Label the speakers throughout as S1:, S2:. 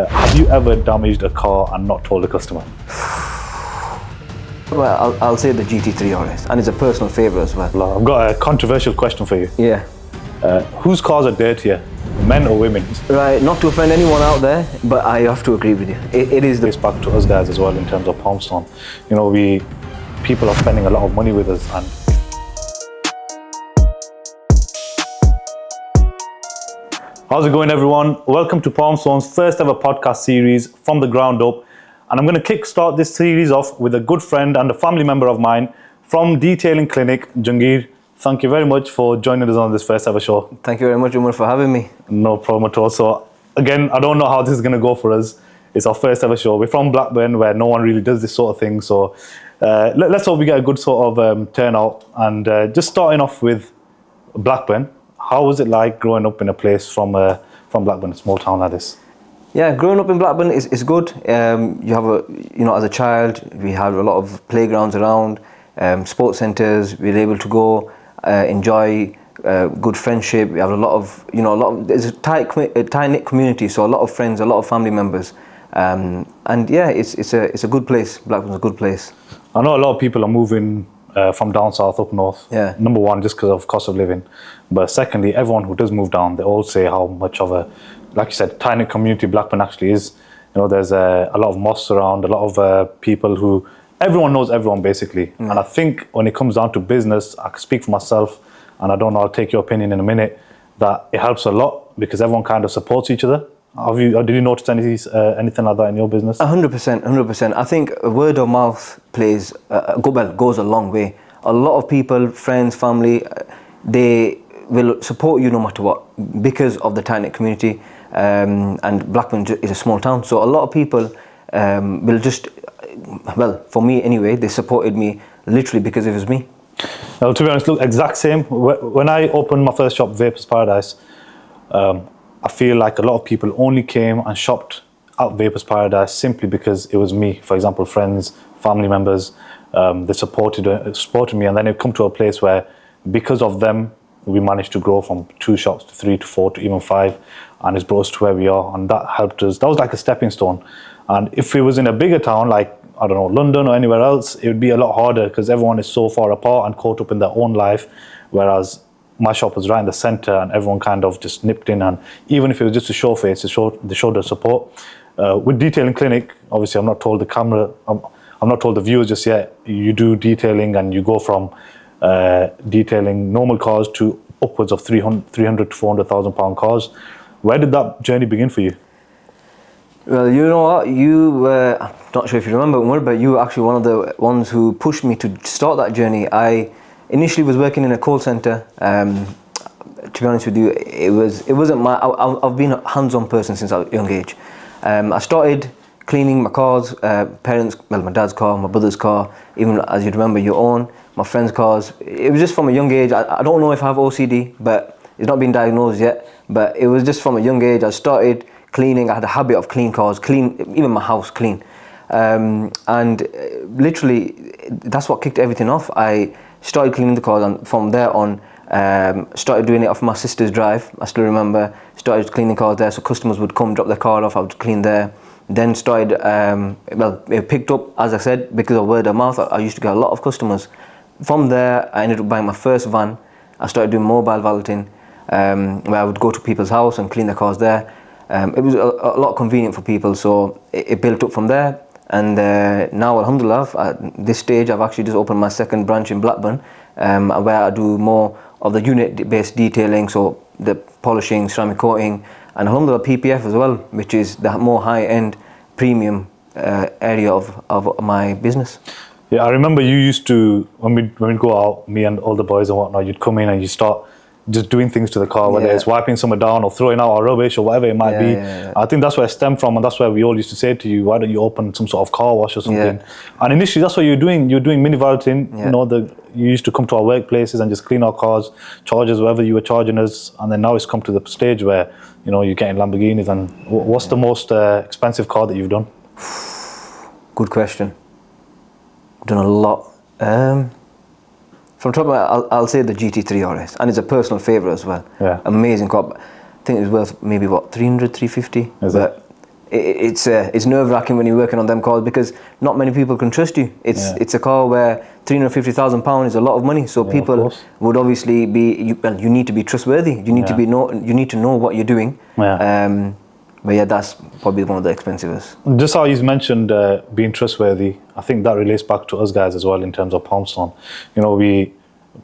S1: Have you ever damaged a car and not told the customer?
S2: Well, I'll say the GT3 RS, and it's a personal favourite as well.
S1: I've got a controversial question for you.
S2: Yeah.
S1: Whose cars are dirtier, men or women's?
S2: Right, not to offend anyone out there, but I have to agree with you. It is the...
S1: It's back to us guys as well in terms of Palmstone. You know, people are spending a lot of money with us, and how's it going, everyone? Welcome to Palmstone's first ever podcast series from the ground up. And I'm going to kickstart this series off with a good friend and a family member of mine from Detailing Clinic, Jangeer. Thank you very much for joining us on this first ever show.
S2: Thank you very much, Umar, for having me.
S1: No problem at all. So again, I don't know how this is going to go for us. It's our first ever show. We're from Blackburn, where no one really does this sort of thing. So let's hope we get a good sort of turnout. And just starting off with Blackburn, how was it like growing up in a place from Blackburn, a small town like this?
S2: Yeah, growing up in Blackburn is good. You have as a child, we had a lot of playgrounds around, sports centres. We were able to go enjoy good friendship. We have there's a tight-knit community, so a lot of friends, a lot of family members, and yeah, it's a good place. Blackburn's a good place.
S1: I know a lot of people are moving from down south up north.
S2: Yeah.
S1: Number one, just because of cost of living, but secondly, everyone who does move down, they all say how much of a, like you said, tiny community Blackburn actually is. You know, there's a lot of mosques around, a lot of people who, everyone knows everyone basically. And I think when it comes down to business, I can speak for myself, and I don't know, I'll take your opinion in a minute, that it helps a lot because everyone kind of supports each other. Did you notice anything like that in your business?
S2: 100%. I think word of mouth goes a long way. A lot of people, friends, family, they will support you no matter what because of the tight-knit community. And Blackburn is a small town, so a lot of people will just, well, for me anyway, they supported me literally because it was me.
S1: Well, to be honest, look, exact same. When I opened my first shop, Vapors Paradise, I feel like a lot of people only came and shopped at Vapors Paradise simply because it was me. For example, friends, family members, they supported me, and then it come to a place where, because of them, we managed to grow from 2 shops to 3 to 4 to even 5, and it's brought us to where we are, and that helped us. That was like a stepping stone. And if it was in a bigger town like, I don't know, London or anywhere else, it would be a lot harder because everyone is so far apart and caught up in their own life, whereas my shop was right in the centre and everyone kind of just nipped in, and even if it was just a show face, they showed their support. With Detailing Clinic, obviously I'm not told I'm not told the viewers just yet, you do detailing and you go from detailing normal cars to upwards of 300 to 400,000 pound cars. Where did that journey begin for you?
S2: Well, you know what, I'm not sure if you remember, Umar, but you were actually one of the ones who pushed me to start that journey. I initially was working in a call centre. To be honest with you, it wasn't my, I've been a hands-on person since a young age. I started cleaning my cars, my dad's car, my brother's car, even as you'd remember your own, my friends' cars. It was just from a young age. I don't know if I have OCD, but it's not been diagnosed yet. But it was just from a young age. I started cleaning. I had a habit of clean cars, even my house clean. And literally, that's what kicked everything off. I started cleaning the cars, and from there on, started doing it off my sister's drive. I still remember, started cleaning cars there, so customers would come, drop their car off, I would clean there. Then started, it picked up, as I said, because of word of mouth. I used to get a lot of customers. From there, I ended up buying my first van. I started doing mobile valeting, where I would go to people's house and clean their cars there. It was a lot convenient for people, so it built up from there. And now, alhamdulillah, at this stage, I've actually just opened my second branch in Blackburn, where I do more of the unit-based detailing, so the polishing, ceramic coating, and alhamdulillah PPF as well, which is the more high-end premium area of my business.
S1: Yeah, I remember you used to, when we'd go out, me and all the boys and whatnot, you'd come in and you start just doing things to the car, whether it's wiping something down or throwing out our rubbish or whatever it might be.
S2: Yeah.
S1: I think that's where it stemmed from, and that's where we all used to say to you, why don't you open some sort of car wash or something? And initially that's what you're doing. You're doing mini valeting. You know, you used to come to our workplaces and just clean our cars, charge us wherever you were charging us, and then now it's come to the stage where, you know, you're getting Lamborghinis. And what's the most expensive car that you've done?
S2: Good question. I've done a lot. From top of my, I'll say the GT3 RS, and it's a personal favourite as well.
S1: Yeah.
S2: Amazing car. I think it was worth maybe 300, 350.
S1: Is it?
S2: it's nerve-wracking when you're working on them cars because not many people can trust you. It's a car where £350,000 is a lot of money, so people would obviously you need to be trustworthy. You need you need to know what you're doing. But yeah, that's probably one of the expensivest.
S1: Just how you mentioned being trustworthy, I think that relates back to us guys as well in terms of Palmstone. You know,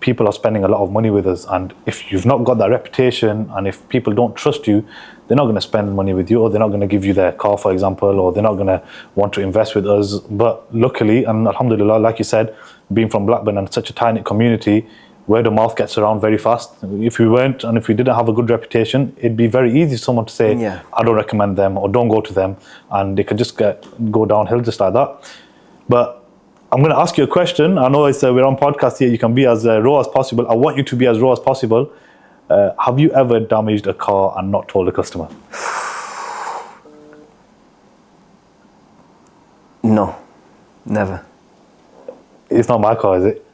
S1: people are spending a lot of money with us, and if you've not got that reputation, and if people don't trust you, they're not going to spend money with you, or they're not going to give you their car, for example, or they're not going to want to invest with us. But luckily, and alhamdulillah, like you said, being from Blackburn and such a tight-knit community, word of mouth gets around very fast. If we weren't, and if we didn't have a good reputation, it'd be very easy for someone to say, I don't recommend them, or don't go to them, and they could just go downhill just like that. But I'm going to ask you a question. I know we're on podcast here. You can be as raw as possible. I want you to be as raw as possible. Have you ever damaged a car and not told the customer?
S2: No, never.
S1: It's not my car, is it?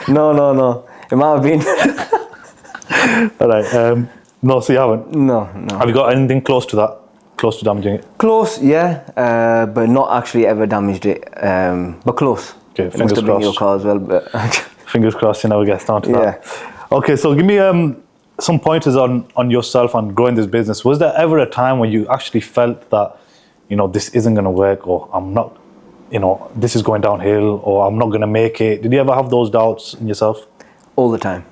S2: No. It might have been.
S1: All right. No, so you haven't?
S2: No.
S1: Have you got anything close to that? Close to damaging it?
S2: Close, yeah, but not actually ever damaged it. But close.
S1: Okay, fingers
S2: must have been
S1: crossed.
S2: your car as well. But
S1: fingers crossed you never get down to that. Okay, so give me some pointers on yourself and growing this business. Was there ever a time when you actually felt that, you know, this isn't going to work, or I'm not, you know, this is going downhill, or I'm not going to make it? Did you ever have those doubts in yourself?
S2: All the time.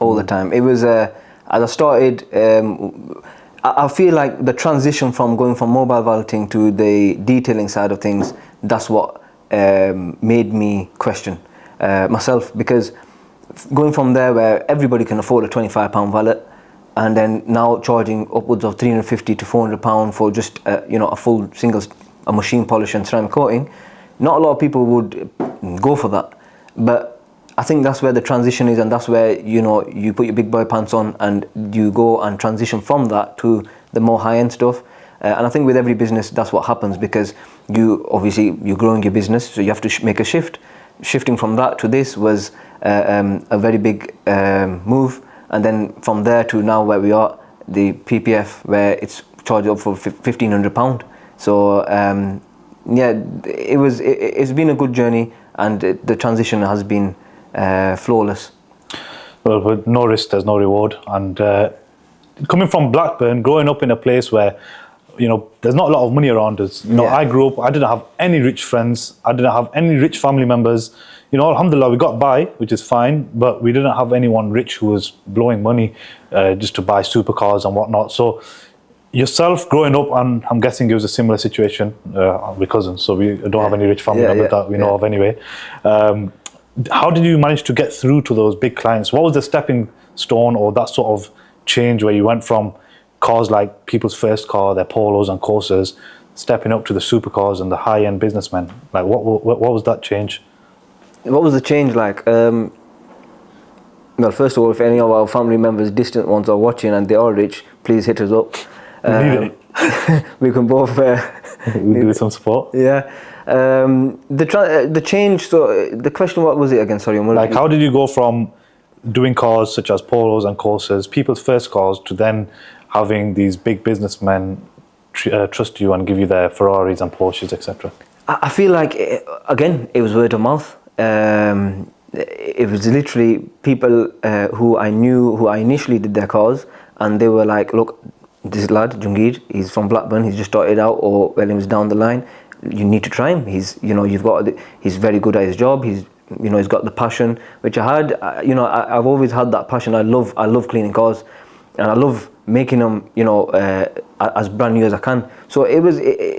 S2: It was, as I started, I feel like the transition from going from mobile valeting to the detailing side of things, that's what made me question myself, because going from there where everybody can afford a £25 valet, and then now charging upwards of £350 to £400 for just a full a machine polish and ceramic coating, not a lot of people would go for that. But I think that's where the transition is, and that's where you put your big boy pants on and you go and transition from that to the more high-end stuff. And I think with every business that's what happens, because you're growing your business, so you have to make a shift. Shifting from that to this was a very big move, and then from there to now where we are, the PPF, where it's charged up for £1,500. So it's been a good journey, and the transition has been flawless.
S1: Well, with no risk, there's no reward. And coming from Blackburn, growing up in a place where, there's not a lot of money around us. I grew up, I didn't have any rich friends. I didn't have any rich family members. Alhamdulillah, we got by, which is fine, but we didn't have anyone rich who was blowing money just to buy supercars and whatnot. So yourself growing up, and I'm guessing it was a similar situation with cousins, so we don't have any rich family members that we know of anyway. How did you manage to get through to those big clients? What was the stepping stone, or that sort of change where you went from cars like people's first car, their Polos and Corsas, stepping up to the supercars and the high-end businessmen? Like, what was that change?
S2: What was the change like? Well, first of all, if any of our family members, distant ones, are watching and they are rich, please hit us up. We can both
S1: we'll do some support.
S2: Yeah. The change. So the question, what was it again? Sorry.
S1: Like, how did you go from doing cars such as Polos and Corsas, people's first cars, to then having these big businessmen trust you and give you their Ferraris and Porsches, etc.?
S2: I feel like it was word of mouth. It was literally people who I knew, who I initially did their cars, and they were like, look, this lad Jangeer, he's from Blackburn, he's just started out, or when he was down the line, you need to try him. He's he's very good at his job. He's got the passion, which I had. I've always had that passion. I love cleaning cars, and I love making them as brand new as I can. So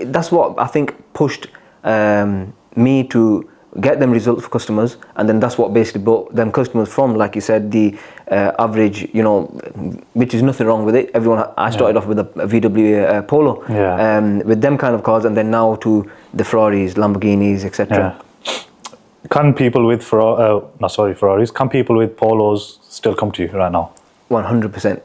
S2: that's what I think pushed me to get them results for customers, and then that's what basically brought them customers from, like you said, the average, which is nothing wrong with it. I started off with a VW Polo, with them kind of cars, and then now to the Ferraris, Lamborghinis, etc.
S1: Can people with Ferraris, can people with Polos still come to you right now? 100%.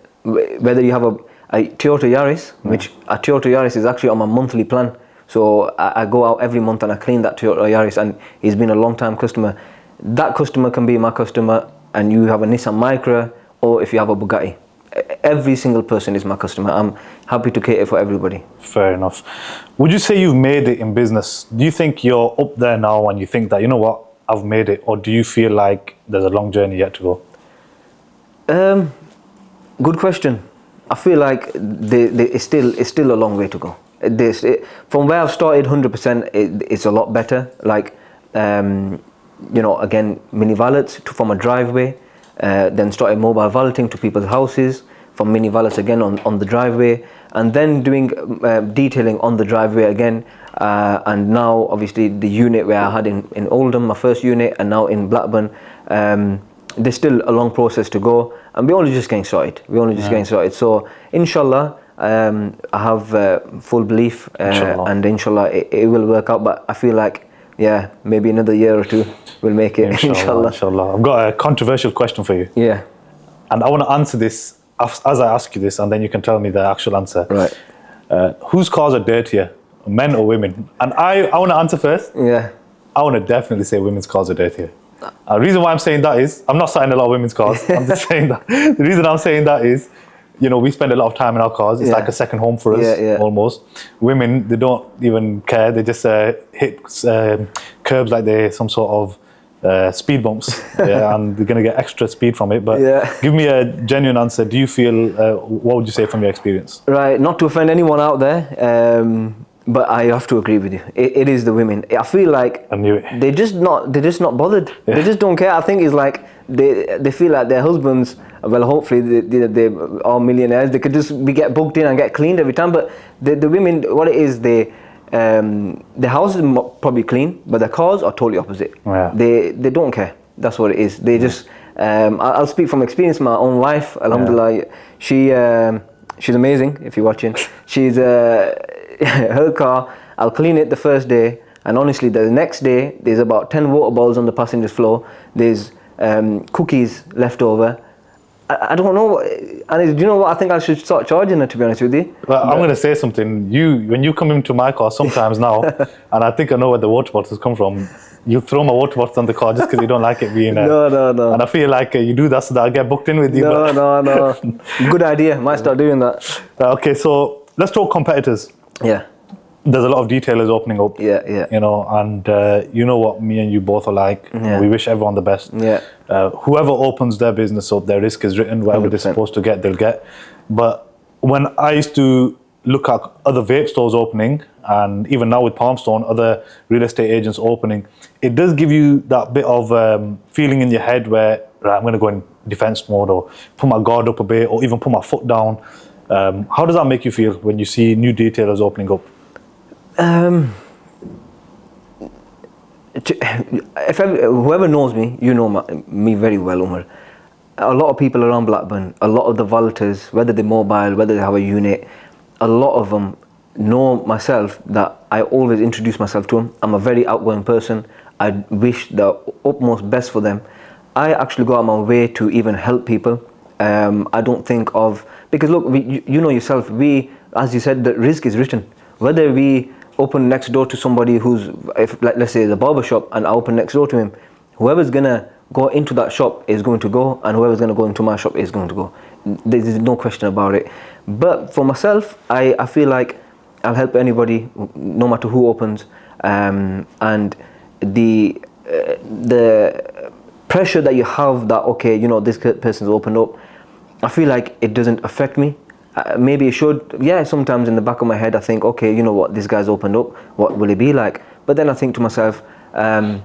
S2: Whether you have a Toyota Yaris, which a Toyota Yaris is actually on my monthly plan. So I go out every month and I clean that Toyota Yaris, and he's been a long time customer. That customer can be my customer, and you have a Nissan Micra, or if you have a Bugatti. every single person is my customer. I'm happy to cater for everybody.
S1: Fair enough. Would you say you've made it in business? Do you think you're up there now and you think that, you know what, I've made it? Or do you feel like there's a long journey yet to go?
S2: Good question. I feel like it's still a long way to go. From where I've started, 100%, it's a lot better. Like, you know, again, mini valets from a driveway, then started mobile valeting to people's houses, from mini valets again on the driveway, and then doing detailing on the driveway again. And now, obviously, the unit where I had in Oldham, my first unit, and now in Blackburn, there's still a long process to go, and we're only just getting started. Getting started. So, inshallah, I have full belief, and inshallah, it will work out. But I feel like, yeah, maybe another year or two we'll make it.
S1: Inshallah. I've got a controversial question for you.
S2: Yeah.
S1: And I want to answer this as I ask you this, and then you can tell me the actual answer.
S2: Right.
S1: Whose cars are dirtier, men or women? And I want to answer first.
S2: Yeah.
S1: I want to definitely say women's cars are dirtier. The reason why I'm saying that is, I'm not starting a lot of women's cars. I'm just saying that. The reason I'm saying that is, you know, we spend a lot of time in our cars. It's like a second home for us, almost. Women, they don't even care. They just hit curbs like they're some sort of speed bumps, and they're going to get extra speed from it. But give me a genuine answer. Do you feel, what would you say from your experience?
S2: Right, not to offend anyone out there, but I have to agree with you. It is the women. I feel like
S1: I knew it.
S2: They're just not bothered. Yeah. They just don't care. I think it's like they feel like their husbands, well, hopefully they are millionaires. They could just get booked in and get cleaned every time. But the women, what it is, the house is probably clean, but the cars are totally opposite.
S1: Yeah.
S2: They don't care. That's what it is. They just. I'll speak from experience. My own wife, alhamdulillah, she's amazing. If you're watching, she's her car. I'll clean it the first day, and honestly, the next day there's about 10 water bowls on the passenger floor. There's cookies left over. I don't know. And do you know what? I think I should start charging her, to be honest with you.
S1: Well, I'm going to say something. When you come into my car sometimes now, and I think I know where the water bottles come from, you throw my water bottles on the car just because you don't like it being there.
S2: No.
S1: And I feel like you do that so that I get booked in with you.
S2: No. Good idea. Might start doing that.
S1: Okay, so let's talk competitors.
S2: Yeah.
S1: There's a lot of detailers opening up.
S2: Yeah.
S1: You know, and you know what me and you both are like.
S2: Yeah.
S1: We wish everyone the best.
S2: Yeah.
S1: Whoever opens their business up, their risk is written. Whatever
S2: 100%.
S1: they're supposed to get, they'll get. But when I used to look at other vape stores opening, and even now with Palmstone, other real estate agents opening, it does give you that bit of feeling in your head where, right, I'm going to go in defense mode, or put my guard up a bit, or even put my foot down. How does that make you feel when you see new retailers opening up?
S2: Whoever knows me, you know me very well, Umar. A lot of people around Blackburn, a lot of the valeters, whether they're mobile, whether they have a unit, a lot of them know myself, that I always introduce myself to them. I'm a very outgoing person. I wish the utmost best for them. I actually go out my way to even help people. I don't think of, because look, you know yourself, as you said, the risk is written. Whether we open next door to somebody who's, let's say, the barber shop, and I open next door to him, whoever's gonna go into that shop is going to go, and whoever's gonna go into my shop is going to go. There's no question about it. But for myself, I feel like I'll help anybody, no matter who opens, and the pressure that you have, that okay, you know, this person's opened up, I feel like it doesn't affect me. Maybe it should. Yeah, sometimes in the back of my head I think, okay, you know what, this guy's opened up, what will it be like? But then I think to myself, I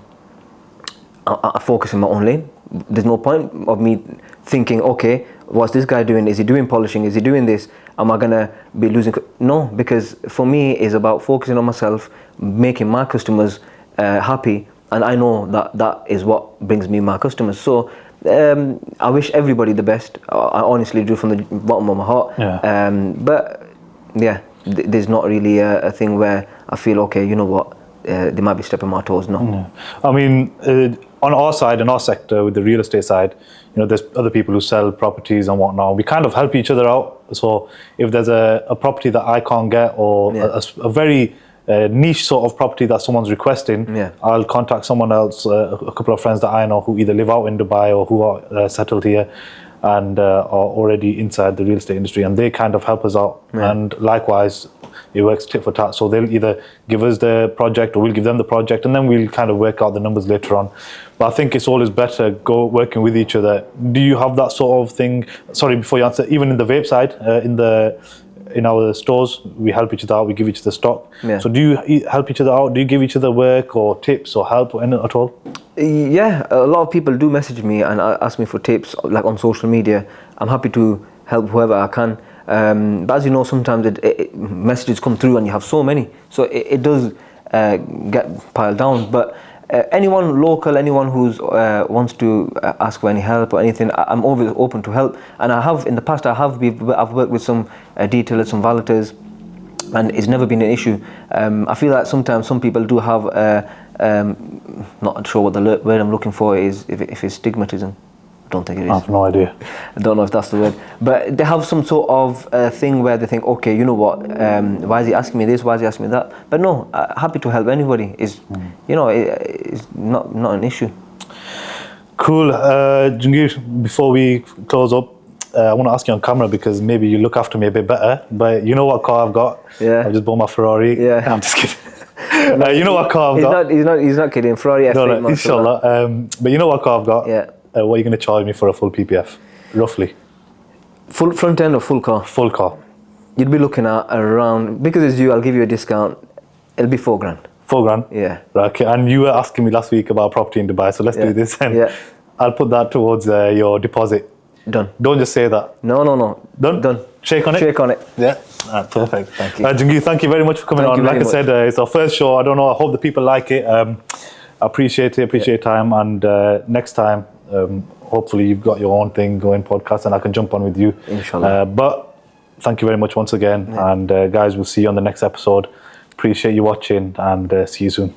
S2: focus in my own lane. There's no point of me thinking, okay, what's this guy doing? Is he doing polishing? Is he doing this? Am I gonna be losing? No, because for me it's about focusing on myself, making my customers happy, and I know that is what brings me my customers. So I wish everybody the best. I honestly do, from the bottom of my heart.
S1: Yeah.
S2: But yeah, there's not really a thing where I feel, okay, you know what, they might be stepping my toes. No.
S1: Yeah. I mean, on our side, in our sector, with the real estate side, you know, there's other people who sell properties and whatnot. We kind of help each other out. So if there's a property that I can't get, or a very niche sort of property that someone's requesting, I'll contact someone else, a couple of friends that I know who either live out in Dubai or who are settled here, and are already inside the real estate industry, and they kind of help us out. And likewise, it works tit for tat. So they'll either give us the project or we'll give them the project, and then we'll kind of work out the numbers later on. But I think it's always better working with each other. Do you have that sort of thing? Sorry, before you answer, even in the vape side, in our stores, we help each other out, we give each other stock.
S2: Yeah.
S1: So do you help each other out? Do you give each other work or tips or help or anything at all?
S2: Yeah, a lot of people do message me and ask me for tips, like on social media. I'm happy to help whoever I can. But as you know, sometimes messages come through and you have so many, so it does get piled down. But anyone local, anyone who wants to ask for any help or anything, I'm always open to help. And I have in the past, I've worked with some detailers, some valetters, and it's never been an issue. I feel like sometimes some people do have, not sure what the word I'm looking for is, if it's stigmatism. I don't think it is.
S1: I have no idea.
S2: I don't know if that's the word. But they have some sort of thing where they think, okay, you know what, why is he asking me this, why is he asking me that? But no, happy to help anybody. It's not an issue.
S1: Cool. Jangeer, before we close up, I want to ask you on camera because maybe you look after me a bit better, but you know what car I've got?
S2: Yeah.
S1: I just bought my Ferrari.
S2: Yeah.
S1: I'm just kidding. You know what car I've got?
S2: He's not kidding. Ferrari F8.
S1: No, inshallah. But you know what car I've got?
S2: Yeah.
S1: What are you going to charge me for a full PPF, roughly?
S2: Full front end or full car?
S1: Full car.
S2: You'd be looking at around, because it's you, I'll give you a discount. It'll be $4,000.
S1: $4,000?
S2: Yeah.
S1: Right, okay. And you were asking me last week about property in Dubai, so let's do this. And
S2: Yeah.
S1: I'll put that towards your deposit.
S2: Done.
S1: Don't just say that.
S2: No.
S1: Done?
S2: Done.
S1: Shake on it?
S2: Shake on it.
S1: Yeah. Perfect.
S2: Thank you.
S1: Jangeer, thank you very much for coming
S2: Thank
S1: on.
S2: you
S1: Like
S2: very
S1: I said, it's our first show. I don't know. I hope the people like it. I appreciate your time. And next time, hopefully you've got your own thing going, podcast, and I can jump on with you.
S2: Inshallah.
S1: But thank you very much once again. Yeah. And guys, we'll see you on the next episode. Appreciate you watching and see you soon.